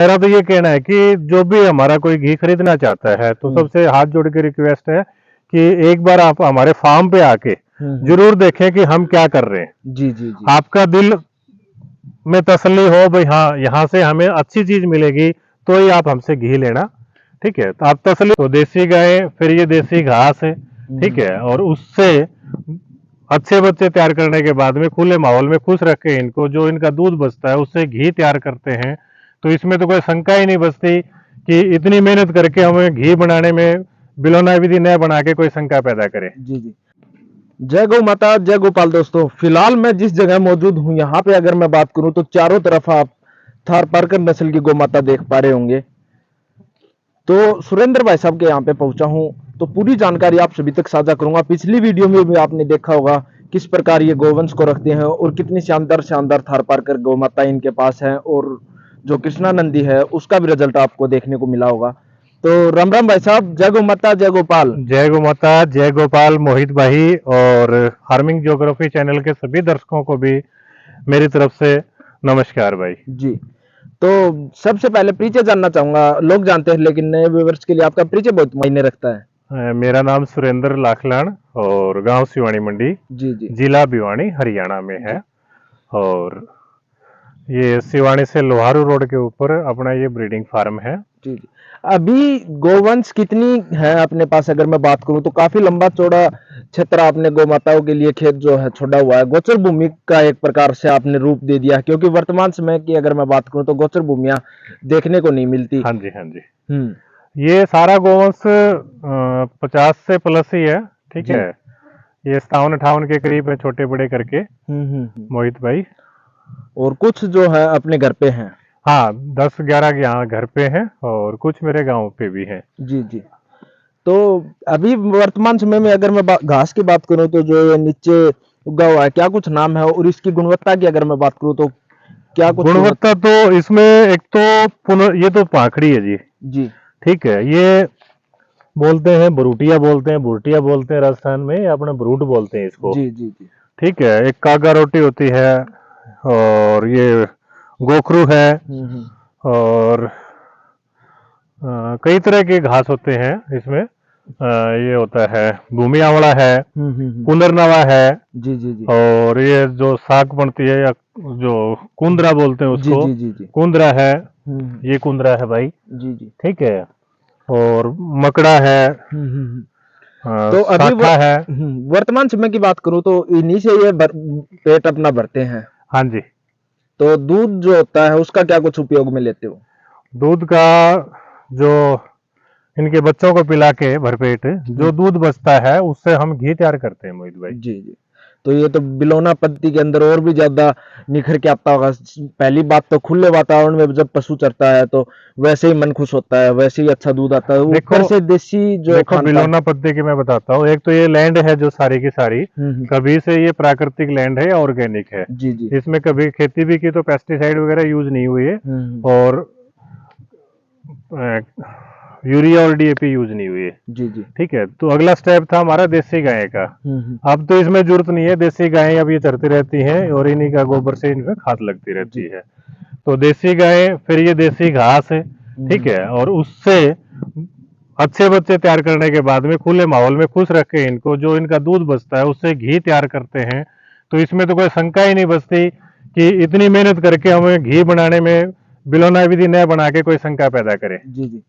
मेरा तो ये कहना है कि जो भी हमारा कोई घी खरीदना चाहता है तो सबसे हाथ जोड़ के रिक्वेस्ट है कि एक बार आप हमारे फार्म पे आके जरूर देखें कि हम क्या कर रहे हैं। जी जी जी। आपका दिल में तसल्ली हो भाई, हाँ यहाँ से हमें अच्छी चीज मिलेगी तो ही आप हमसे घी लेना। ठीक है, तो आप तसल्ली, तो देसी गाय, फिर ये देसी घास है। ठीक है, और उससे अच्छे बच्चे तैयार करने के बाद में खुले माहौल में खुश रख के इनको जो इनका दूध बचता है उससे घी तैयार करते हैं। तो इसमें तो कोई शंका ही नहीं बचती कि इतनी मेहनत करके हमें घी बनाने में बिलोना विधि न बना के कोई शंका पैदा करे। जी जी। जय गौ माता, जय गोपाल। दोस्तों, फिलहाल मैं जिस जगह मौजूद हूँ यहाँ पे अगर मैं बात करूँ तो चारों तरफ आप थारपारकर नस्ल की गौ माता देख पा रहे होंगे। तो सुरेंद्र भाई साहब के यहाँ पे पहुंचा हूँ तो पूरी जानकारी आप सभी तक साझा करूंगा। पिछली वीडियो में भी आपने देखा होगा किस प्रकार ये गोवंश को रखते हैं और कितनी शानदार शानदार थारपारकर गौ माता इनके पास है, और जो कृष्णा नंदी है उसका भी रिजल्ट आपको देखने को मिला होगा। तो राम राम भाई साहब, जय गौ माता, जय गोपाल। जय गौ माता, जय गोपाल मोहित भाई, और फार्मिंग ज्योग्राफी चैनल के सभी दर्शकों को भी मेरी तरफ से नमस्कार भाई जी। तो सबसे पहले परिचय जानना चाहूंगा। लोग जानते हैं लेकिन नए व्यूअर्स के लिए आपका परिचय बहुत मायने रखता है। मेरा नाम सुरेंद्र लाखलान और गांव सिवानी मंडी, जी जी। जिला भिवानी, हरियाणा में है। और ये सिवानी से लोहारू रोड के ऊपर अपना ये ब्रीडिंग फार्म है। जी जी। अभी गोवंश कितनी है अपने पास अगर मैं बात करूं तो काफी लंबा चौड़ा क्षेत्र आपने गौ माताओं के लिए खेत जो है छोड़ा हुआ है। गोचर भूमि का एक प्रकार से आपने रूप दे दिया, क्योंकि वर्तमान समय की अगर मैं बात करूं तो गोचर भूमियां देखने को नहीं मिलती। हाँ जी, हाँ जी। ये सारा गोवंश 50 से प्लस ही है। ठीक जी। है, ये 57-58 के करीब है, छोटे बड़े करके मोहित भाई। और कुछ जो है अपने घर पे हैं। हाँ, 10-11 यहाँ घर पे हैं और कुछ मेरे गांव पे भी हैं। जी जी। तो अभी वर्तमान समय में अगर मैं घास की बात करूं तो जो ये नीचे उगा हुआ है क्या कुछ नाम है, और इसकी गुणवत्ता की अगर मैं बात करूं तो क्या कुछ गुणवत्ता तो इसमें एक तो ये तो पाखड़ी है जी। जी। ठीक है, ये बोलते हैं बरूटिया, बोलते हैं बुरटिया, बोलते हैं राजस्थान में, या अपने ब्रूट बोलते हैं इसको। जी जी जी। ठीक है, एक कागा रोटी होती है, और ये गोखरू है, और कई तरह के घास होते हैं इसमें। ये होता है भूमि आवड़ा है, कुंदरनवा है। जी जी जी। और ये जो साग बनती है, या जो कुंदरा बोलते हैं उसको, जी जी जी। कुंदरा है, ये कुंदरा है भाई। जी जी। ठीक है, और मकड़ा है, तो अभी शाखा है। वर्तमान समय की बात करूं तो इन्हीं से ये पेट अपना भरते हैं। हाँ जी। तो दूध जो होता है उसका क्या कुछ उपयोग में लेते हो? दूध का जो इनके बच्चों को पिला के भरपेट जो दूध बचता है उससे हम घी तैयार करते हैं मोहित भाई। जी जी। तो ये तो बिलोना पद्धति के अंदर और भी ज्यादा निखर के आता होगा। पहली बात तो खुले वातावरण में जब पशु चरता है तो वैसे ही मन खुश होता है, वैसे ही अच्छा दूध आता है। ऊपर से देसी जो देखो बिलोना पद्धति की मैं बताता हूँ। एक तो ये लैंड है जो सारी की सारी कभी से ये प्राकृतिक लैंड है, ऑर्गेनिक है। जी जी। इसमें कभी खेती भी की तो पेस्टिसाइड वगैरह यूज नहीं हुई है, और यूरिया और डीएपी यूज नहीं हुई है। जी जी। ठीक है, तो अगला स्टेप था हमारा देसी गाय का। अब तो इसमें जरूरत नहीं है, देसी गायें अब ये चरती रहती हैं और इन्हीं का गोबर से इनमें खाद लगती रहती है। तो देसी गाय, फिर ये देसी घास है। ठीक है, और उससे अच्छे बच्चे तैयार करने के बाद में खुले माहौल में खुश रख के इनको जो इनका दूध बचता है उससे घी तैयार करते हैं। तो इसमें तो कोई शंका ही नहीं बचती कि इतनी मेहनत करके हमें घी बनाने में बिलोना विधि न बना के कोई शंका पैदा करे। जी जी।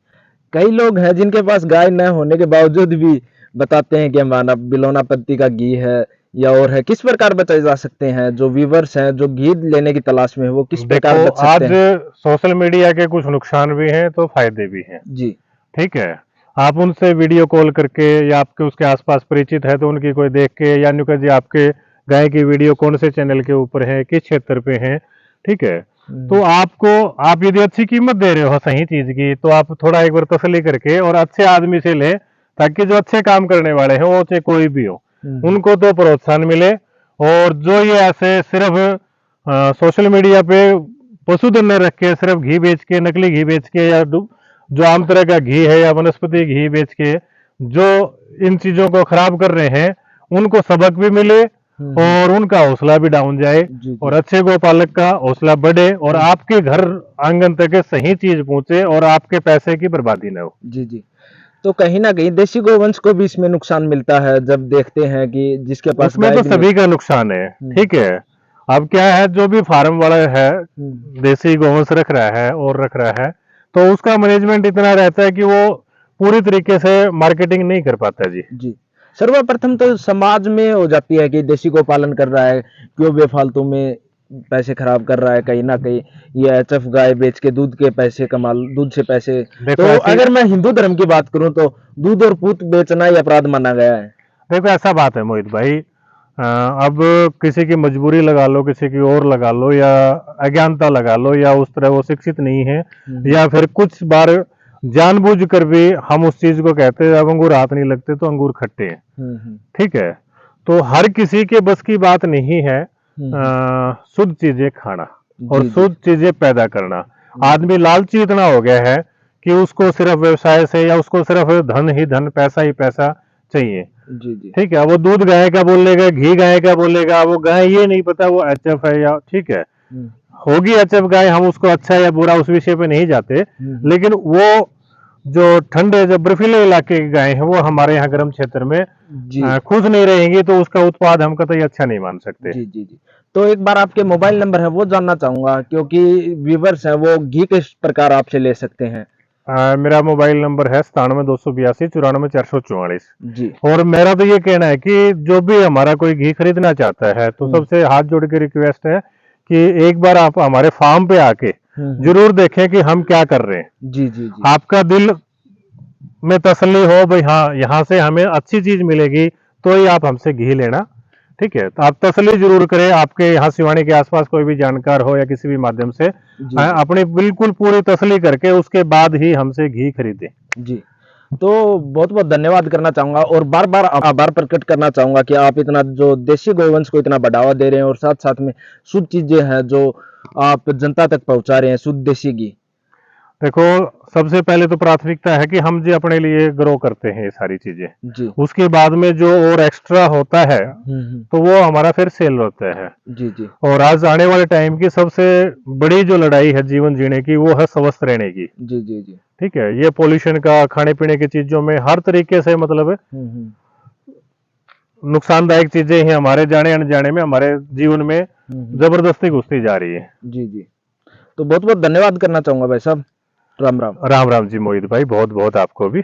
कई लोग हैं जिनके पास गाय न होने के बावजूद भी बताते हैं कि हमारा बिलोना पत्ती का घी है या और है। किस प्रकार बचाए जा सकते हैं? जो व्यूवर्स हैं जो घी लेने की तलाश में है वो किस प्रकार बच सकते हैं? आज सोशल मीडिया के कुछ नुकसान भी हैं तो फायदे भी हैं जी। ठीक है, आप उनसे वीडियो कॉल करके, या आपके उसके आसपास परिचित है तो उनकी कोई देख के, या न्यू जी आपके गाय की वीडियो कौन से चैनल के ऊपर है, किस क्षेत्र पे है। ठीक है, तो आप यदि अच्छी कीमत दे रहे हो सही चीज की तो आप थोड़ा एक बार तसल्ली करके और अच्छे आदमी से ले, ताकि जो अच्छे काम करने वाले हैं वो चाहे कोई भी हो उनको तो प्रोत्साहन मिले। और जो ये ऐसे सिर्फ सोशल मीडिया पे पशुधन में रख के सिर्फ घी बेच के, नकली घी बेच के, या जो आम तरह का घी है या वनस्पति घी बेच के जो इन चीजों को खराब कर रहे हैं, उनको सबक भी मिले और उनका हौसला भी डाउन जाए जी, और अच्छे गोपालक का हौसला बढ़े और आपके घर आंगन तक सही चीज पहुंचे और आपके पैसे की बर्बादी न हो। जी, जी। तो कहीं न कहीं देशी गोवंश को भी इसमें नुकसान मिलता है, जब देखते हैं कि जिसके पास उसमें गाय तो भी नहीं। सभी का नुकसान है, ठीक है। अब क्या है, जो भी फार्म वाला है देसी गोवंश रख रहा है और रख रहा है, तो उसका मैनेजमेंट इतना रहता है कि वो पूरी तरीके से मार्केटिंग नहीं कर पाता जी। जी। सर्वप्रथम तो समाज में हो जाती है कि देशी गौ पालन कर रहा है, क्यों बेफालतू में पैसे खराब कर रहा है, कहीं न कहीं ये एचएफ गाय बेच के दूध के पैसे कमा, दूध से पैसे। देखो तो ऐसी अगर मैं हिंदू धर्म की बात करूँ तो दूध और पूत बेचना ही अपराध माना गया है। देखो ऐसा बात है मोहित भाई, अब किसी की मजबूरी लगा लो, किसी की और लगा लो, या अज्ञानता लगा लो, या उस तरह वो शिक्षित नहीं है, या फिर कुछ बार जानबूझकर भी हम उस चीज को कहते हैं, अब अंगूर हाथ नहीं लगते तो अंगूर खट्टे हैं, ठीक है। तो हर किसी के बस की बात नहीं है शुद्ध चीजें खाना और जी, जी। शुद्ध चीजें पैदा करना। आदमी लालची इतना हो गया है कि उसको सिर्फ व्यवसाय से या उसको सिर्फ धन ही धन, पैसा ही पैसा चाहिए, जी, जी। ठीक है। वो दूध गाय का बोलेगा, घी गाय का बोलेगा, वो गाय ये नहीं पता वो एचएफ है या, ठीक है, हुँ, होगी एचएफ गाय, हम उसको अच्छा या बुरा उस विषय पे नहीं जाते, लेकिन वो जो ठंडे जो बर्फीले इलाके की गाय है वो हमारे यहाँ गर्म क्षेत्र में जी। खुश नहीं रहेंगी, तो उसका उत्पाद हम कतई अच्छा नहीं मान सकते। जी, जी, जी। तो एक बार आपके मोबाइल नंबर है वो जानना चाहूँगा, क्योंकि व्यूअर्स हैं वो घी किस प्रकार आपसे ले सकते हैं? मेरा मोबाइल नंबर है 97 282 94 444। जी। और मेरा तो ये कहना है कि जो भी हमारा कोई घी खरीदना चाहता है तो सबसे हाथ जोड़ के रिक्वेस्ट है कि एक बार आप हमारे फार्म पे आके जरूर देखें कि हम क्या कर रहे हैं। जी, जी, जी। आपका दिल में तसल्ली हो भाई, हाँ यहाँ से हमें अच्छी चीज मिलेगी, तो ही आप हमसे घी लेना, ठीक है। तो आप तसल्ली जरूर करें, आपके यहाँ सिवानी के आसपास कोई भी जानकार हो या किसी भी माध्यम से, जी, अपनी बिल्कुल पूरी तसल्ली करके उसके बाद ही हमसे घी खरीदें। जी। तो बहुत-बहुत धन्यवाद करना चाहूँगा और बार-बार आभार प्रकट करना चाहूँगा कि आप इतना जो देशी गोवंश को इतना बढ़ावा दे रहे हैं और साथ-साथ में शुद्ध चीज़ें हैं जो आप जनता तक पहुँचा रहे हैं, शुद्ध देसी घी। देखो, सबसे पहले तो प्राथमिकता है कि हम जी अपने लिए ग्रो करते हैं ये सारी चीजें, जी। उसके बाद में जो और एक्स्ट्रा होता है तो वो हमारा फिर सेल होता है। जी, जी। और आज आने वाले टाइम की सबसे बड़ी जो लड़ाई है जीवन जीने की, वो है स्वस्थ रहने की, जी, जी, जी। ठीक है। ये पोल्यूशन का, खाने पीने की चीजों में हर तरीके से मतलब नुकसानदायक चीजें ही हमारे जाने अनजाने में हमारे जीवन में जबरदस्ती घुसती जा रही है। जी, जी। तो बहुत-बहुत धन्यवाद करना चाहूँगा भाई साहब। राम, राम। राम राम जी मोहित भाई, बहुत बहुत आपको भी।